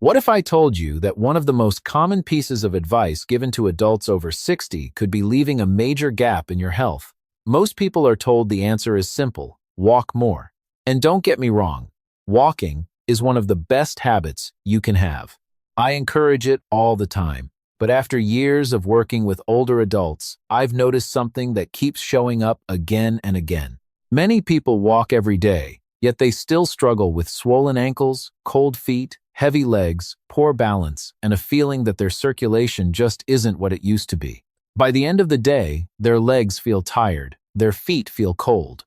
What if I told you that one of the most common pieces of advice given to adults over 60 could be leaving a major gap in your health? Most people are told the answer is simple: walk more. And don't get me wrong, walking is one of the best habits you can have. I encourage it all the time. But after years of working with older adults, I've noticed something that keeps showing up again and again. Many people walk every day, yet they still struggle with swollen ankles, cold feet, heavy legs, poor balance, and a feeling that their circulation just isn't what it used to be. By the end of the day, their legs feel tired, their feet feel cold.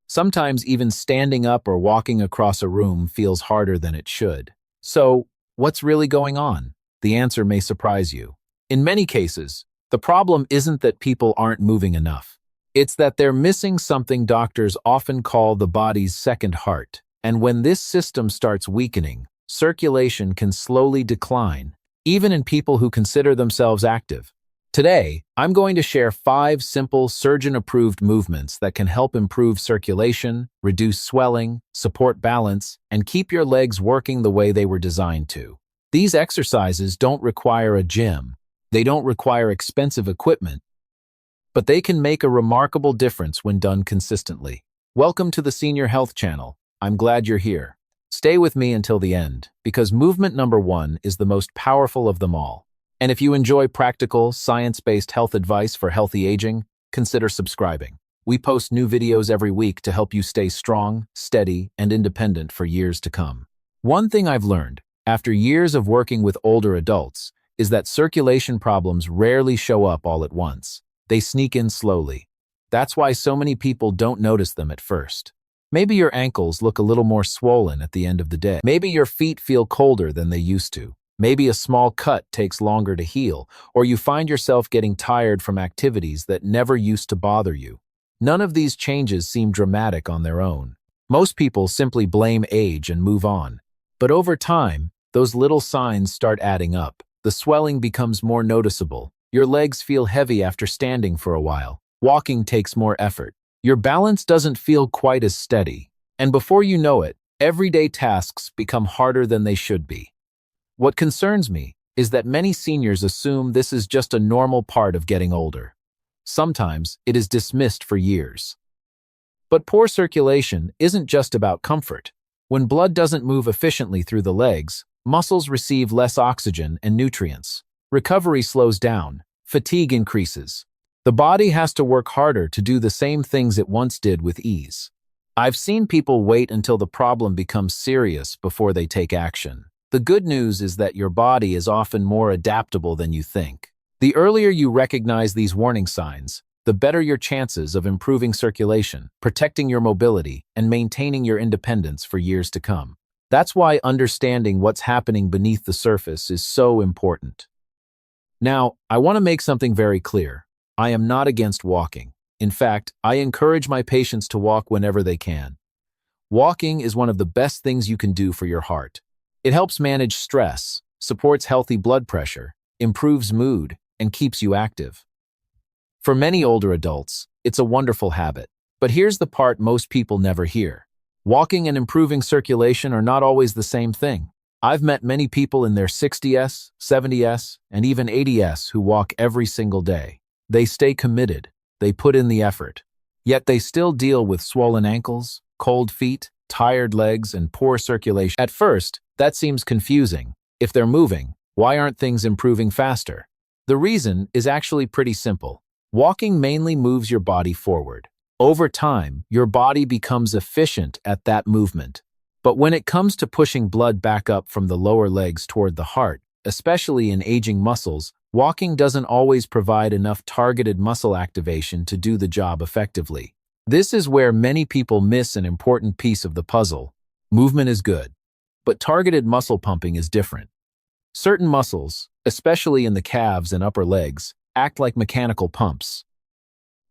Sometimes even standing up or walking across a room feels harder than it should. So, what's really going on? The answer may surprise you. In many cases, the problem isn't that people aren't moving enough. It's that they're missing something doctors often call the body's second heart. And when this system starts weakening, circulation can slowly decline, even in people who consider themselves active. Today, I'm going to share 5 simple surgeon-approved movements that can help improve circulation, reduce swelling, support balance, and keep your legs working the way they were designed to. These exercises don't require a gym. They don't require expensive equipment, but they can make a remarkable difference when done consistently. Welcome to the Senior Health Channel. I'm glad you're here. Stay with me until the end, because movement number 1 is the most powerful of them all. And if you enjoy practical, science-based health advice for healthy aging, consider subscribing. We post new videos every week to help you stay strong, steady, and independent for years to come. One thing I've learned, after years of working with older adults, is that circulation problems rarely show up all at once. They sneak in slowly. That's why so many people don't notice them at first. Maybe your ankles look a little more swollen at the end of the day. Maybe your feet feel colder than they used to. Maybe a small cut takes longer to heal, or you find yourself getting tired from activities that never used to bother you. None of these changes seem dramatic on their own. Most people simply blame age and move on. But over time, those little signs start adding up. The swelling becomes more noticeable. Your legs feel heavy after standing for a while. Walking takes more effort. Your balance doesn't feel quite as steady. And before you know it, everyday tasks become harder than they should be. What concerns me is that many seniors assume this is just a normal part of getting older. Sometimes it is dismissed for years. But poor circulation isn't just about comfort. When blood doesn't move efficiently through the legs, muscles receive less oxygen and nutrients. Recovery slows down. Fatigue increases. The body has to work harder to do the same things it once did with ease. I've seen people wait until the problem becomes serious before they take action. The good news is that your body is often more adaptable than you think. The earlier you recognize these warning signs, the better your chances of improving circulation, protecting your mobility, and maintaining your independence for years to come. That's why understanding what's happening beneath the surface is so important. Now, I want to make something very clear. I am not against walking. In fact, I encourage my patients to walk whenever they can. Walking is one of the best things you can do for your heart. It helps manage stress, supports healthy blood pressure, improves mood, and keeps you active. For many older adults, it's a wonderful habit. But here's the part most people never hear. Walking and improving circulation are not always the same thing. I've met many people in their 60s, 70s, and even 80s who walk every single day. They stay committed. They put in the effort. Yet they still deal with swollen ankles, cold feet, tired legs, and poor circulation. At first, that seems confusing. If they're moving, why aren't things improving faster? The reason is actually pretty simple. Walking mainly moves your body forward. Over time, your body becomes efficient at that movement. But when it comes to pushing blood back up from the lower legs toward the heart, especially in aging muscles, walking doesn't always provide enough targeted muscle activation to do the job effectively. This is where many people miss an important piece of the puzzle. Movement is good, but targeted muscle pumping is different. Certain muscles, especially in the calves and upper legs, act like mechanical pumps.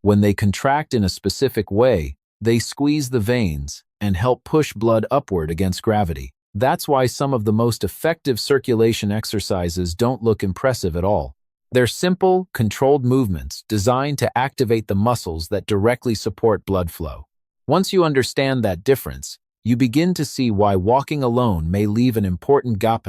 When they contract in a specific way, they squeeze the veins and help push blood upward against gravity. That's why some of the most effective circulation exercises don't look impressive at all. They're simple, controlled movements designed to activate the muscles that directly support blood flow. Once you understand that difference, you begin to see why walking alone may leave an important gap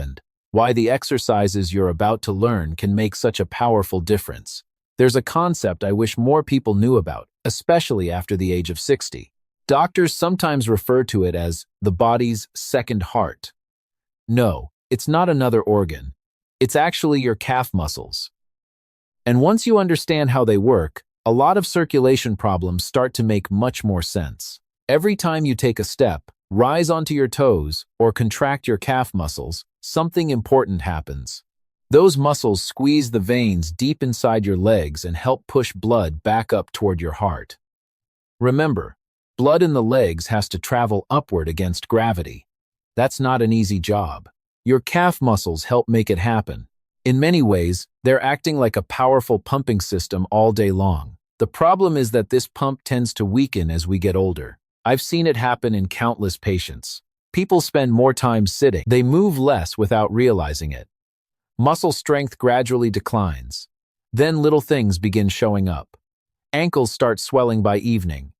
why the exercises you're about to learn can make such a powerful difference. There's a concept I wish more people knew about, especially after the age of 60. Doctors sometimes refer to it as the body's second heart. No, it's not another organ. It's actually your calf muscles. And once you understand how they work, a lot of circulation problems start to make much more sense. Every time you take a step, rise onto your toes, or contract your calf muscles, something important happens. Those muscles squeeze the veins deep inside your legs and help push blood back up toward your heart. Remember, blood in the legs has to travel upward against gravity. That's not an easy job. Your calf muscles help make it happen. In many ways, they're acting like a powerful pumping system all day long. The problem is that this pump tends to weaken as we get older. I've seen it happen in countless patients. People spend more time sitting. They move less without realizing it. Muscle strength gradually declines. Then little things begin showing up. Ankles start swelling by evening.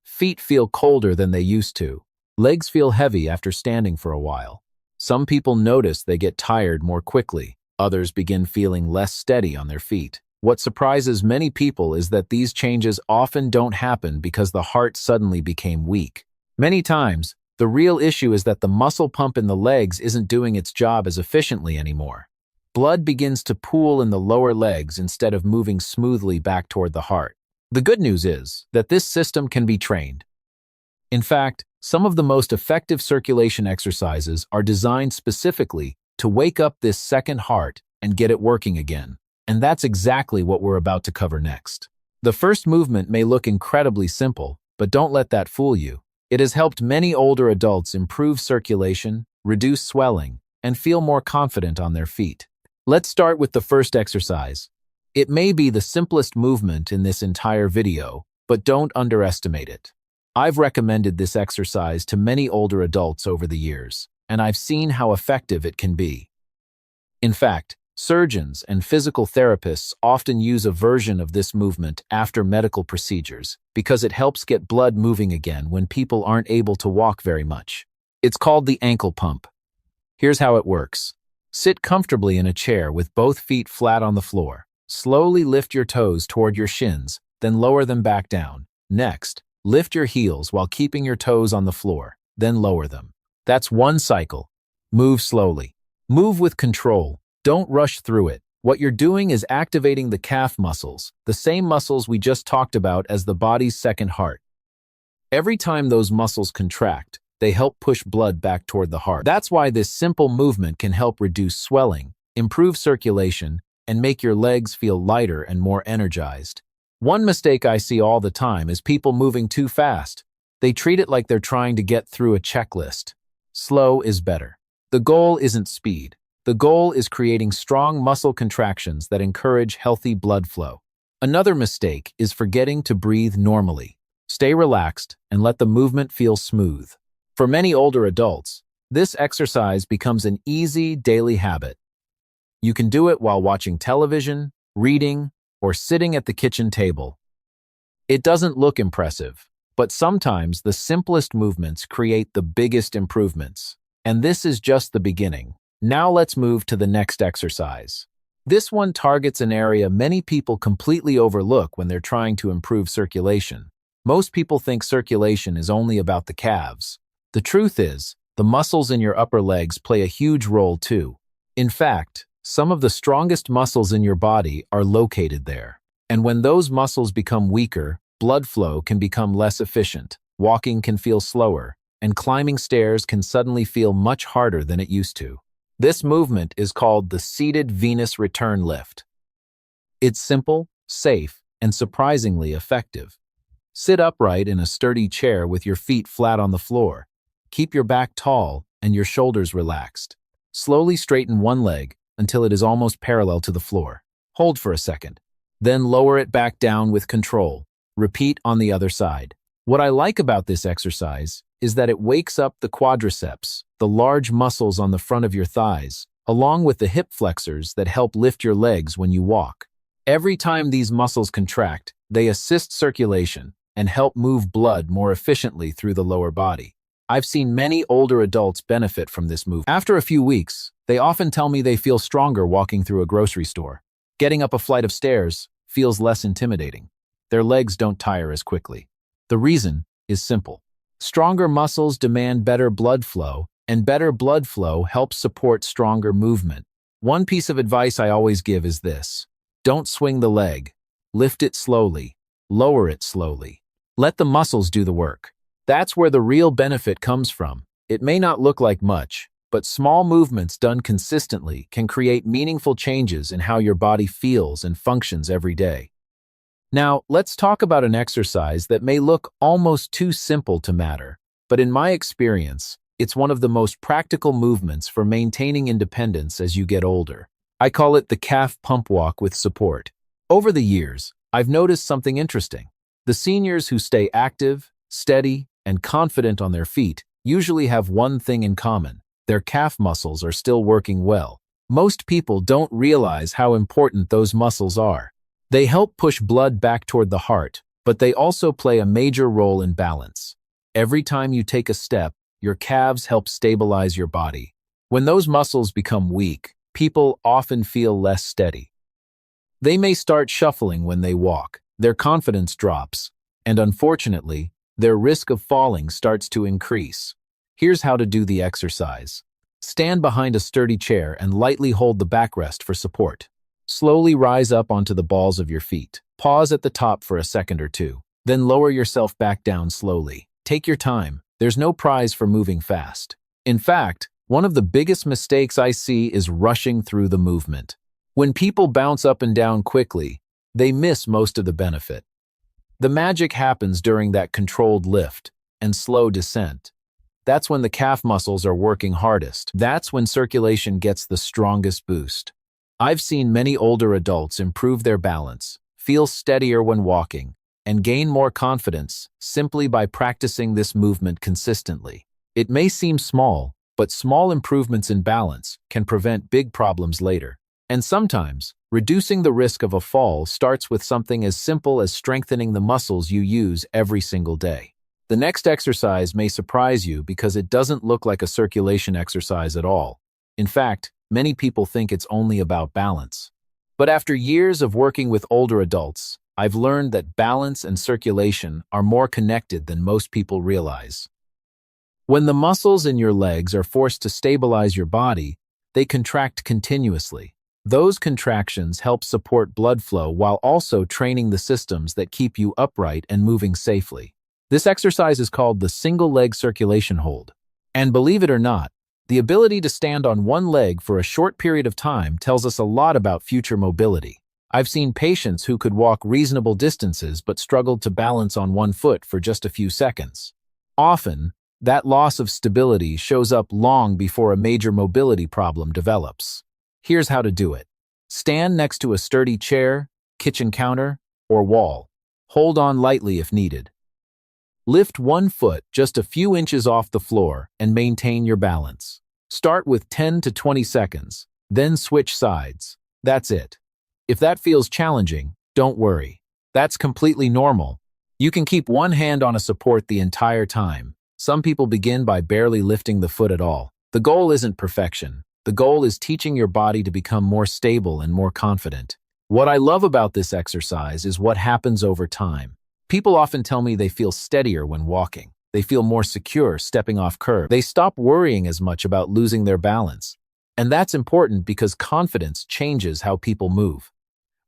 Feet feel colder than they used to. Legs feel heavy after standing for a while. Some people notice they get tired more quickly. Others begin feeling less steady on their feet. What surprises many people is that these changes often don't happen because the heart suddenly became weak. Many times, the real issue is that the muscle pump in the legs isn't doing its job as efficiently anymore. Blood begins to pool in the lower legs instead of moving smoothly back toward the heart. The good news is that this system can be trained. In fact, some of the most effective circulation exercises are designed specifically to wake up this second heart and get it working again. And that's exactly what we're about to cover next. The first movement may look incredibly simple, but don't let that fool you. It has helped many older adults improve circulation, reduce swelling, and feel more confident on their feet. Let's start with the first exercise. It may be the simplest movement in this entire video, but don't underestimate it. I've recommended this exercise to many older adults over the years, and I've seen how effective it can be. In fact, surgeons and physical therapists often use a version of this movement after medical procedures because it helps get blood moving again when people aren't able to walk very much. It's called the ankle pump. Here's how it works. Sit comfortably in a chair with both feet flat on the floor. Slowly lift your toes toward your shins, then lower them back down. Next, lift your heels while keeping your toes on the floor, then lower them. That's one cycle. Move slowly. Move with control. Don't rush through it. What you're doing is activating the calf muscles, the same muscles we just talked about as the body's second heart. Every time those muscles contract, they help push blood back toward the heart. That's why this simple movement can help reduce swelling, improve circulation, and make your legs feel lighter and more energized. One mistake I see all the time is people moving too fast. They treat it like they're trying to get through a checklist. Slow is better. The goal isn't speed. The goal is creating strong muscle contractions that encourage healthy blood flow. Another mistake is forgetting to breathe normally. Stay relaxed and let the movement feel smooth. For many older adults, this exercise becomes an easy daily habit. You can do it while watching television, reading, or sitting at the kitchen table. It doesn't look impressive, but sometimes the simplest movements create the biggest improvements. And this is just the beginning. Now let's move to the next exercise. This one targets an area many people completely overlook when they're trying to improve circulation. Most people think circulation is only about the calves. The truth is, the muscles in your upper legs play a huge role too. In fact, some of the strongest muscles in your body are located there. And when those muscles become weaker, blood flow can become less efficient, walking can feel slower, and climbing stairs can suddenly feel much harder than it used to. This movement is called the seated Venus return lift. It's simple, safe, and surprisingly effective. Sit upright in a sturdy chair with your feet flat on the floor. Keep your back tall and your shoulders relaxed. Slowly straighten one leg until it is almost parallel to the floor. Hold for a second. Then lower it back down with control. Repeat on the other side. What I like about this exercise is that it wakes up the quadriceps, the large muscles on the front of your thighs, along with the hip flexors that help lift your legs when you walk. Every time these muscles contract, they assist circulation and help move blood more efficiently through the lower body. I've seen many older adults benefit from this movement. After a few weeks, They often tell me they feel stronger walking through a grocery store. Getting up a flight of stairs feels less intimidating. Their legs don't tire as quickly. The reason is simple. Stronger muscles demand better blood flow, and better blood flow helps support stronger movement. One piece of advice I always give is this: don't swing the leg. Lift it slowly. Lower it slowly. Let the muscles do the work. That's where the real benefit comes from. It may not look like much, but small movements done consistently can create meaningful changes in how your body feels and functions every day. Now, let's talk about an exercise that may look almost too simple to matter, but in my experience, it's one of the most practical movements for maintaining independence as you get older. I call it the calf pump walk with support. Over the years, I've noticed something interesting. The seniors who stay active, steady, and confident on their feet usually have one thing in common: their calf muscles are still working well. Most people don't realize how important those muscles are. They help push blood back toward the heart, but they also play a major role in balance. Every time you take a step, your calves help stabilize your body. When those muscles become weak, people often feel less steady. They may start shuffling when they walk, their confidence drops, and unfortunately, their risk of falling starts to increase. Here's how to do the exercise. Stand behind a sturdy chair and lightly hold the backrest for support. Slowly rise up onto the balls of your feet. Pause at the top for a second or two. Then lower yourself back down slowly. Take your time. There's no prize for moving fast. In fact, one of the biggest mistakes I see is rushing through the movement. When people bounce up and down quickly, they miss most of the benefit. The magic happens during that controlled lift and slow descent. That's when the calf muscles are working hardest. That's when circulation gets the strongest boost. I've seen many older adults improve their balance, feel steadier when walking, and gain more confidence simply by practicing this movement consistently. It may seem small, but small improvements in balance can prevent big problems later. And sometimes, reducing the risk of a fall starts with something as simple as strengthening the muscles you use every single day. The next exercise may surprise you because it doesn't look like a circulation exercise at all. In fact, many people think it's only about balance. But after years of working with older adults, I've learned that balance and circulation are more connected than most people realize. When the muscles in your legs are forced to stabilize your body, they contract continuously. Those contractions help support blood flow while also training the systems that keep you upright and moving safely. This exercise is called the single leg circulation hold. And believe it or not, the ability to stand on one leg for a short period of time tells us a lot about future mobility. I've seen patients who could walk reasonable distances but struggled to balance on one foot for just a few seconds. Often, that loss of stability shows up long before a major mobility problem develops. Here's how to do it. Stand next to a sturdy chair, kitchen counter, or wall. Hold on lightly if needed. Lift one foot just a few inches off the floor and maintain your balance. Start with 10 to 20 seconds, then switch sides. That's it. If that feels challenging, don't worry. That's completely normal. You can keep one hand on a support the entire time. Some people begin by barely lifting the foot at all. The goal isn't perfection. The goal is teaching your body to become more stable and more confident. What I love about this exercise is what happens over time. People often tell me they feel steadier when walking. They feel more secure stepping off curb. They stop worrying as much about losing their balance. And that's important because confidence changes how people move.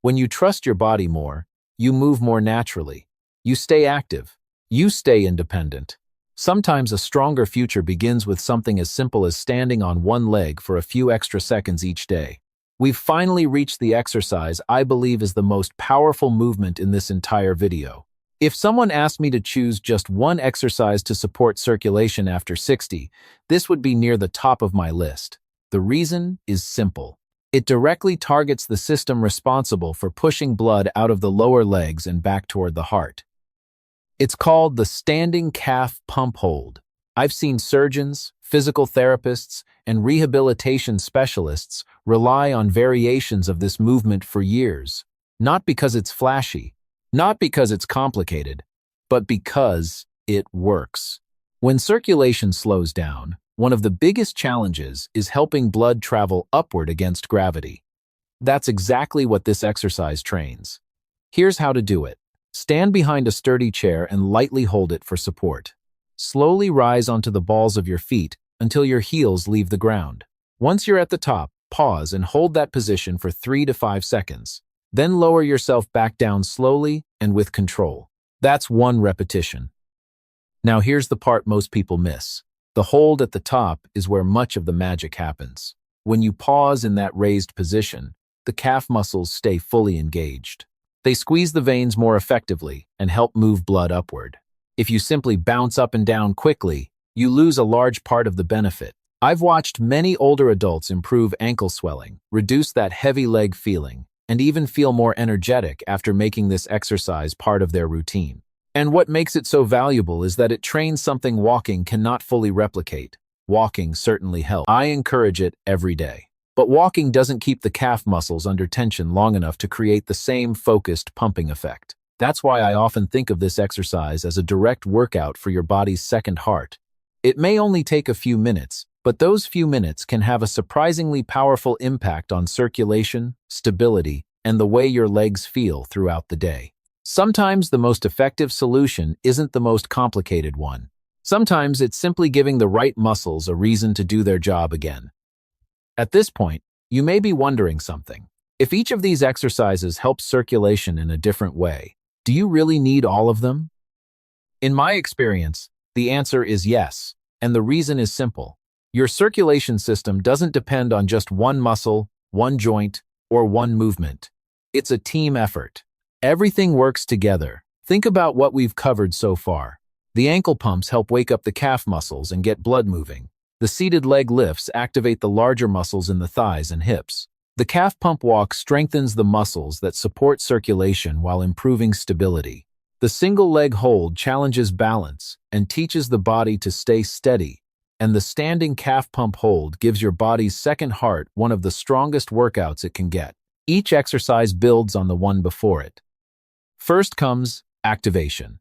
When you trust your body more, you move more naturally. You stay active. You stay independent. Sometimes a stronger future begins with something as simple as standing on one leg for a few extra seconds each day. We've finally reached the exercise I believe is the most powerful movement in this entire video. If someone asked me to choose just one exercise to support circulation after 60, this would be near the top of my list. The reason is simple. It directly targets the system responsible for pushing blood out of the lower legs and back toward the heart. It's called the standing calf pump hold. I've seen surgeons, physical therapists, and rehabilitation specialists rely on variations of this movement for years, not because it's flashy, not because it's complicated, but because it works. When circulation slows down, One of the biggest challenges is helping blood travel upward against gravity. That's exactly what this exercise trains. Here's how to do it. Stand behind a sturdy chair and lightly hold it for support. Slowly rise onto the balls of your feet until your heels leave the ground. Once you're at the top, pause and hold that position for 3 to 5 seconds. Then lower yourself back down slowly and with control. That's one repetition. Now here's the part most people miss. The hold at the top is where much of the magic happens. When you pause in that raised position, the calf muscles stay fully engaged. They squeeze the veins more effectively and help move blood upward. If you simply bounce up and down quickly, you lose a large part of the benefit. I've watched many older adults improve ankle swelling, reduce that heavy leg feeling, and even feel more energetic after making this exercise part of their routine. And what makes it so valuable is that it trains something walking cannot fully replicate. Walking certainly helps. I encourage it every day. But walking doesn't keep the calf muscles under tension long enough to create the same focused pumping effect. That's why I often think of this exercise as a direct workout for your body's second heart. It may only take a few minutes, but those few minutes can have a surprisingly powerful impact on circulation, stability, and the way your legs feel throughout the day. Sometimes the most effective solution isn't the most complicated one. Sometimes it's simply giving the right muscles a reason to do their job again. At this point, you may be wondering something. If each of these exercises helps circulation in a different way, do you really need all of them? In my experience, the answer is yes, and the reason is simple. Your circulation system doesn't depend on just one muscle, one joint, or one movement. It's a team effort. Everything works together. Think about what we've covered so far. The ankle pumps help wake up the calf muscles and get blood moving. The seated leg lifts activate the larger muscles in the thighs and hips. The calf pump walk strengthens the muscles that support circulation while improving stability. The single leg hold challenges balance and teaches the body to stay steady. And the standing calf pump hold gives your body's second heart one of the strongest workouts it can get. Each exercise builds on the one before it. First comes activation,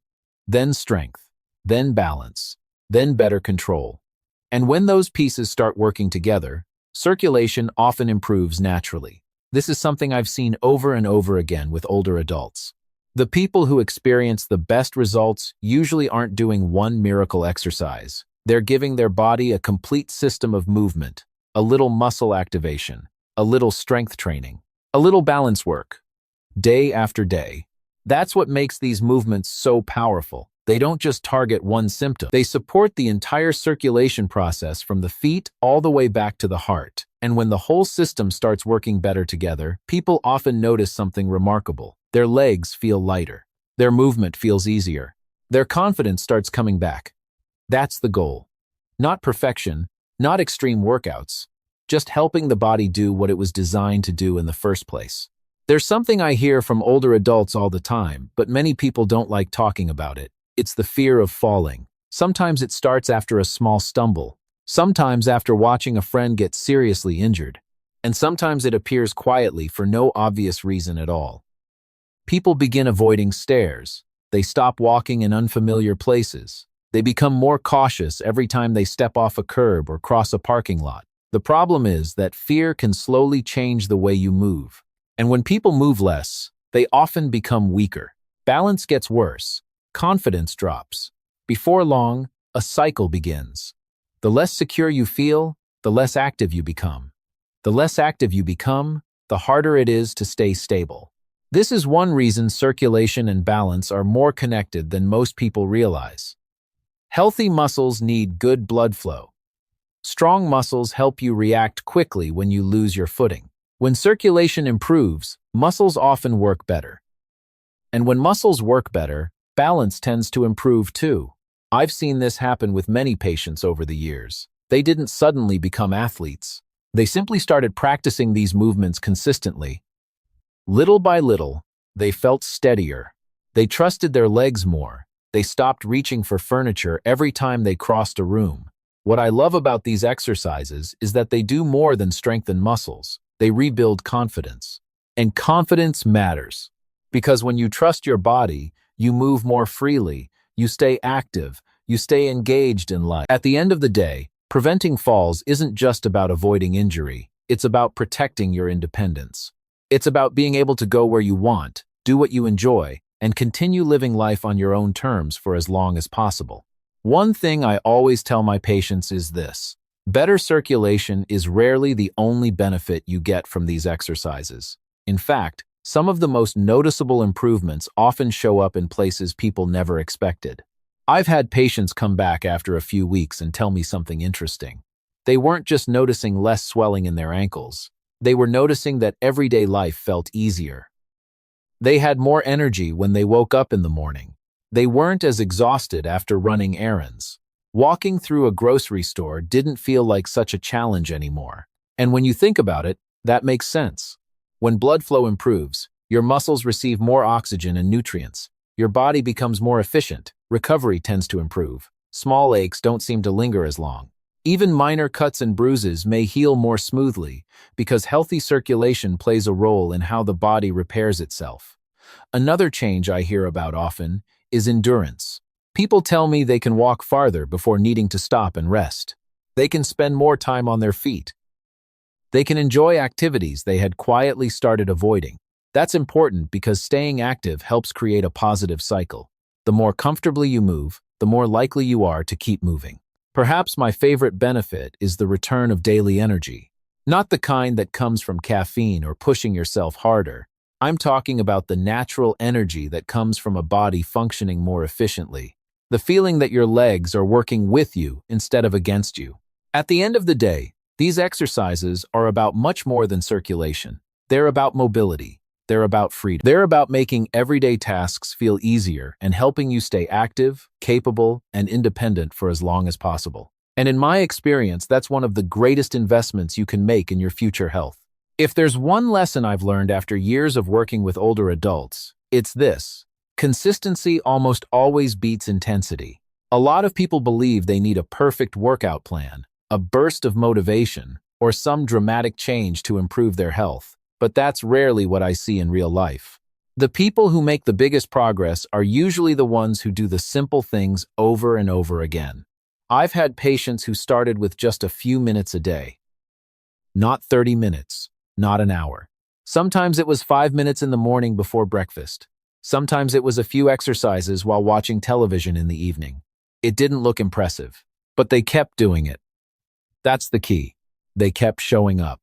then strength, then balance, then better control. And when those pieces start working together, circulation often improves naturally. This is something I've seen over and over again with older adults. The people who experience the best results usually aren't doing one miracle exercise. They're giving their body a complete system of movement, a little muscle activation, a little strength training, a little balance work, day after day. That's what makes these movements so powerful. They don't just target one symptom. They support the entire circulation process from the feet all the way back to the heart. And when the whole system starts working better together, people often notice something remarkable. Their legs feel lighter. Their movement feels easier. Their confidence starts coming back. That's the goal. Not perfection, not extreme workouts, just helping the body do what it was designed to do in the first place. There's something I hear from older adults all the time, but many people don't like talking about it. It's the fear of falling. Sometimes it starts after a small stumble. Sometimes after watching a friend get seriously injured. And sometimes it appears quietly for no obvious reason at all. People begin avoiding stairs. They stop walking in unfamiliar places. They become more cautious every time they step off a curb or cross a parking lot. The problem is that fear can slowly change the way you move. And when people move less, they often become weaker. Balance gets worse. Confidence drops. Before long, a cycle begins. The less secure you feel, the less active you become. The less active you become, the harder it is to stay stable. This is one reason circulation and balance are more connected than most people realize. Healthy muscles need good blood flow. Strong muscles help you react quickly when you lose your footing. When circulation improves, muscles often work better. And when muscles work better, balance tends to improve too. I've seen this happen with many patients over the years. They didn't suddenly become athletes. They simply started practicing these movements consistently. Little by little, they felt steadier. They trusted their legs more. They stopped reaching for furniture every time they crossed a room. What I love about these exercises is that they do more than strengthen muscles. They rebuild confidence. And confidence matters. Because when you trust your body, you move more freely, you stay active, you stay engaged in life. At the end of the day, Preventing falls isn't just about avoiding injury, it's about protecting your independence. It's about being able to go where you want, do what you enjoy, and continue living life on your own terms for as long as possible. One thing I always tell my patients is this: better circulation is rarely the only benefit you get from these exercises. In fact, some of the most noticeable improvements often show up in places people never expected. I've had patients come back after a few weeks and tell me something interesting. They weren't just noticing less swelling in their ankles. They were noticing that everyday life felt easier. They had more energy when they woke up in the morning. They weren't as exhausted after running errands. Walking through a grocery store didn't feel like such a challenge anymore. And when you think about it, that makes sense. When blood flow improves, your muscles receive more oxygen and nutrients. Your body becomes more efficient. Recovery tends to improve. Small aches don't seem to linger as long. Even minor cuts and bruises may heal more smoothly because healthy circulation plays a role in how the body repairs itself. Another change I hear about often is endurance. People tell me they can walk farther before needing to stop and rest. They can spend more time on their feet. They can enjoy activities they had quietly started avoiding. That's important because staying active helps create a positive cycle. The more comfortably you move, the more likely you are to keep moving. Perhaps my favorite benefit is the return of daily energy. Not the kind that comes from caffeine or pushing yourself harder. I'm talking about the natural energy that comes from a body functioning more efficiently. The feeling that your legs are working with you instead of against you. At the end of the day, these exercises are about much more than circulation. They're about mobility. They're about freedom. They're about making everyday tasks feel easier and helping you stay active, capable, and independent for as long as possible. And in my experience, that's one of the greatest investments you can make in your future health. If there's one lesson I've learned after years of working with older adults, it's this: consistency almost always beats intensity. A lot of people believe they need a perfect workout plan, a burst of motivation, or some dramatic change to improve their health. But that's rarely what I see in real life. The people who make the biggest progress are usually the ones who do the simple things over and over again. I've had patients who started with just a few minutes a day. Not 30 minutes, not an hour. Sometimes it was 5 minutes in the morning before breakfast. Sometimes it was a few exercises while watching television in the evening. It didn't look impressive, but they kept doing it. That's the key. They kept showing up.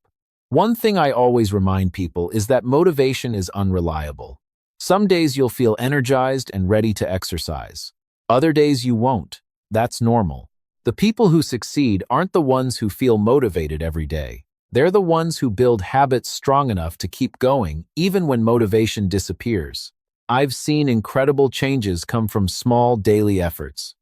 One thing I always remind people is that motivation is unreliable. Some days you'll feel energized and ready to exercise. Other days you won't. That's normal. The people who succeed aren't the ones who feel motivated every day. They're the ones who build habits strong enough to keep going even when motivation disappears. I've seen incredible changes come from small daily efforts.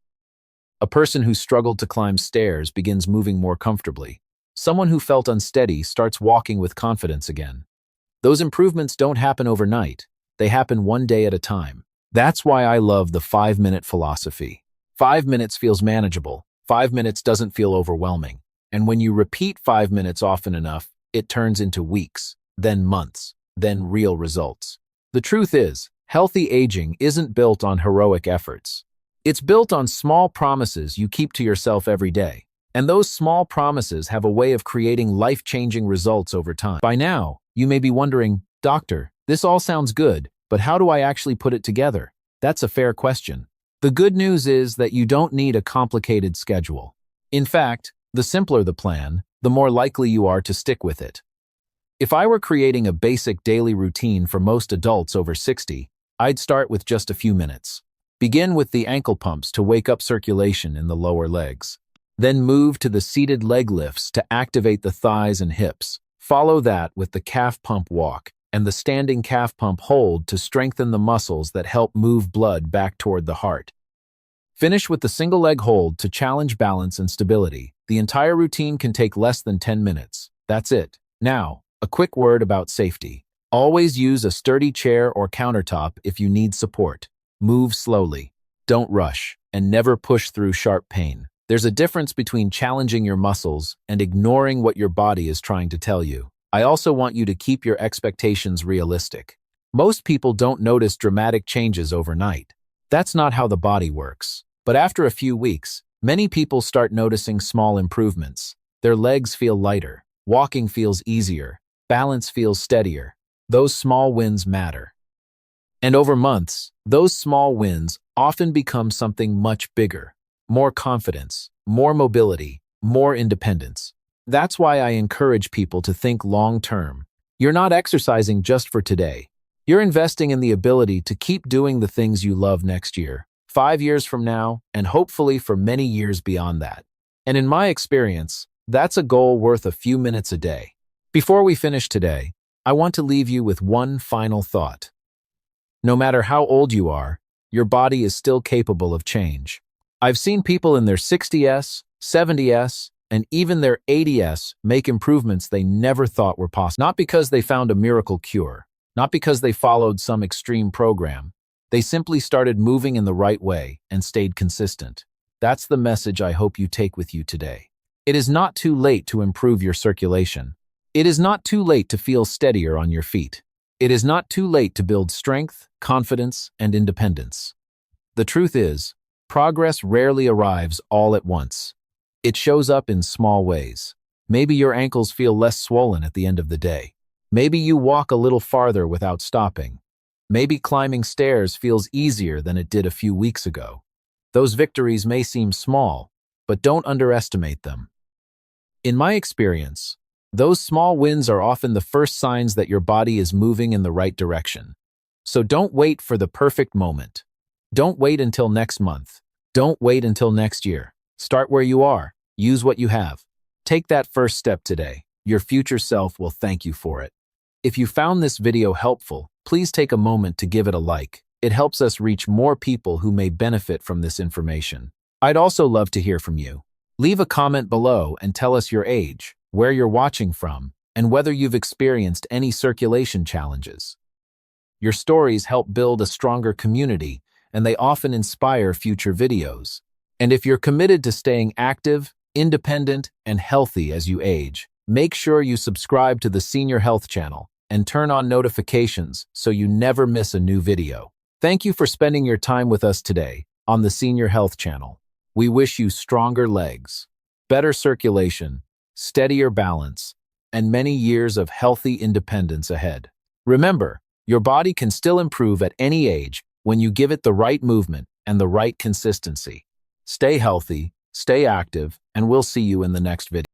A person who struggled to climb stairs begins moving more comfortably. Someone who felt unsteady starts walking with confidence again. Those improvements don't happen overnight. They happen one day at a time. That's why I love the 5-minute philosophy. 5 minutes feels manageable. 5 minutes doesn't feel overwhelming. And when you repeat 5 minutes often enough, it turns into weeks, then months, then real results. The truth is, healthy aging isn't built on heroic efforts. It's built on small promises you keep to yourself every day. And those small promises have a way of creating life-changing results over time. By now, you may be wondering, "Doctor, this all sounds good, but how do I actually put it together?" That's a fair question. The good news is that you don't need a complicated schedule. In fact, the simpler the plan, the more likely you are to stick with it. If I were creating a basic daily routine for most adults over 60, I'd start with just a few minutes. Begin with the ankle pumps to wake up circulation in the lower legs. Then move to the seated leg lifts to activate the thighs and hips. Follow that with the calf pump walk and the standing calf pump hold to strengthen the muscles that help move blood back toward the heart. Finish with the single leg hold to challenge balance and stability. The entire routine can take less than 10 minutes. That's it. Now, a quick word about safety. Always use a sturdy chair or countertop if you need support. Move slowly. Don't rush, and never push through sharp pain. There's a difference between challenging your muscles and ignoring what your body is trying to tell you. I also want you to keep your expectations realistic. Most people don't notice dramatic changes overnight. That's not how the body works. But after a few weeks, Many people start noticing small improvements. Their legs feel lighter, walking feels easier, balance feels steadier. Those small wins matter. And over months, those small wins often become something much bigger. More confidence, more mobility, more independence. That's why I encourage people to think long-term. You're not exercising just for today. You're investing in the ability to keep doing the things you love next year, 5 years from now, and hopefully for many years beyond that. And in my experience, that's a goal worth a few minutes a day. Before we finish today, I want to leave you with one final thought. No matter how old you are, your body is still capable of change. I've seen people in their 60s, 70s, and even their 80s make improvements they never thought were possible. Not because they found a miracle cure, not because they followed some extreme program. They simply started moving in the right way and stayed consistent. That's the message I hope you take with you today. It is not too late to improve your circulation. It is not too late to feel steadier on your feet. It is not too late to build strength, confidence, and independence. The truth is, progress rarely arrives all at once. It shows up in small ways. Maybe your ankles feel less swollen at the end of the day. Maybe you walk a little farther without stopping. Maybe climbing stairs feels easier than it did a few weeks ago. Those victories may seem small, but don't underestimate them. In my experience, those small wins are often the first signs that your body is moving in the right direction. So don't wait for the perfect moment. Don't wait until next month. Don't wait until next year. Start where you are. Use what you have. Take that first step today. Your future self will thank you for it. If you found this video helpful, please take a moment to give it a like. It helps us reach more people who may benefit from this information. I'd also love to hear from you. Leave a comment below and tell us your age, where you're watching from, and whether you've experienced any circulation challenges. Your stories help build a stronger community, and they often inspire future videos. And if you're committed to staying active, independent, and healthy as you age, make sure you subscribe to the Senior Health channel and turn on notifications so you never miss a new video. Thank you for spending your time with us today on the Senior Health channel. We wish you stronger legs, better circulation, steadier balance, and many years of healthy independence ahead. Remember, your body can still improve at any age when you give it the right movement and the right consistency. Stay healthy, stay active, and we'll see you in the next video.